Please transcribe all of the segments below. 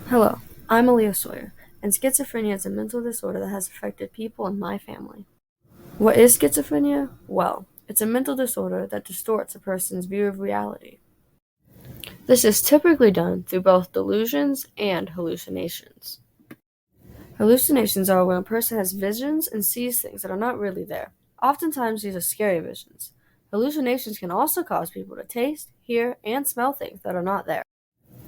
Hello, I'm Aaliyah Sawyer, and schizophrenia is a mental disorder that has affected people in my family. What is schizophrenia? Well, it's a mental disorder that distorts a person's view of reality. This is typically done through both delusions and hallucinations. Hallucinations are when a person has visions and sees things that are not really there. Oftentimes, these are scary visions. Hallucinations can also cause people to taste, hear, and smell things that are not there.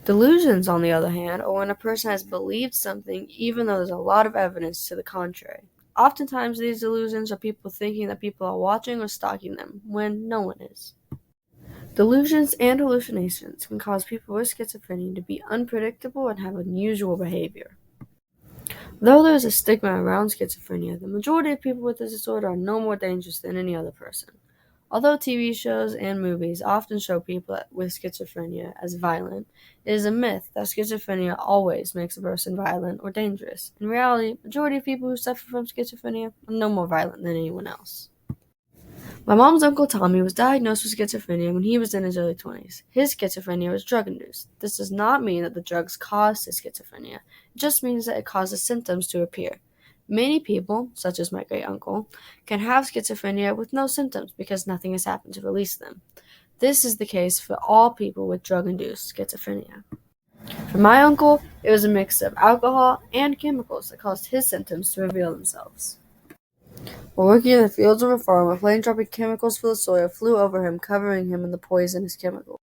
Delusions, on the other hand, are when a person has believed something even though there's a lot of evidence to the contrary. Oftentimes, these delusions are people thinking that people are watching or stalking them, when no one is. Delusions and hallucinations can cause people with schizophrenia to be unpredictable and have unusual behavior. Though there is a stigma around schizophrenia, the majority of people with this disorder are no more dangerous than any other person. Although TV shows and movies often show people with schizophrenia as violent, it is a myth that schizophrenia always makes a person violent or dangerous. In reality, the majority of people who suffer from schizophrenia are no more violent than anyone else. My mom's uncle Tommy was diagnosed with schizophrenia when he was in his early 20s. His schizophrenia was drug-induced. This does not mean that the drugs caused his schizophrenia. It just means that it causes symptoms to appear. Many people, such as my great-uncle, can have schizophrenia with no symptoms because nothing has happened to release them. This is the case for all people with drug-induced schizophrenia. For my uncle, it was a mix of alcohol and chemicals that caused his symptoms to reveal themselves. While working in the fields of a farm, a plane dropping chemicals for the soil flew over him, covering him in the poisonous chemicals.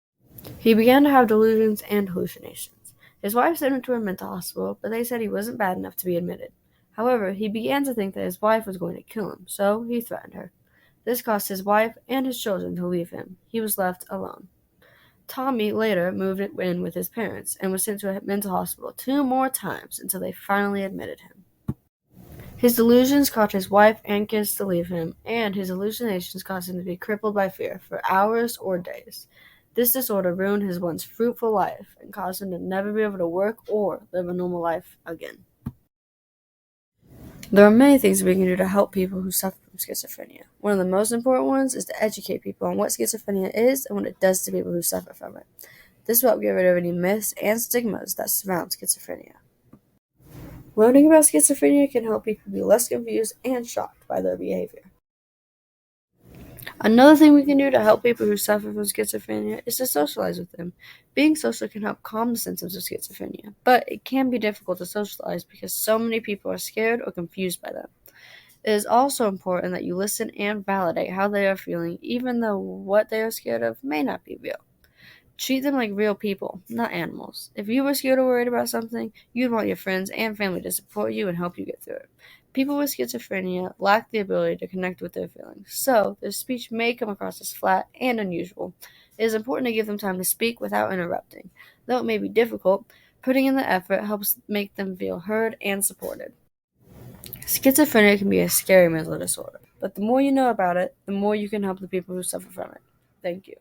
He began to have delusions and hallucinations. His wife sent him to a mental hospital, but they said he wasn't bad enough to be admitted. However, he began to think that his wife was going to kill him, so he threatened her. This caused his wife and his children to leave him. He was left alone. Tommy later moved in with his parents and was sent to a mental hospital 2 more times until they finally admitted him. His delusions caused his wife and kids to leave him, and his hallucinations caused him to be crippled by fear for hours or days. This disorder ruined his once fruitful life and caused him to never be able to work or live a normal life again. There are many things we can do to help people who suffer from schizophrenia. One of the most important ones is to educate people on what schizophrenia is and what it does to people who suffer from it. This will help get rid of any myths and stigmas that surround schizophrenia. Learning about schizophrenia can help people be less confused and shocked by their behavior. Another thing we can do to help people who suffer from schizophrenia is to socialize with them. Being social can help calm the symptoms of schizophrenia, but it can be difficult to socialize because so many people are scared or confused by them. It is also important that you listen and validate how they are feeling, even though what they are scared of may not be real. Treat them like real people, not animals. If you were scared or worried about something, you'd want your friends and family to support you and help you get through it. People with schizophrenia lack the ability to connect with their feelings, so their speech may come across as flat and unusual. It is important to give them time to speak without interrupting. Though it may be difficult, putting in the effort helps make them feel heard and supported. Schizophrenia can be a scary mental disorder, but the more you know about it, the more you can help the people who suffer from it. Thank you.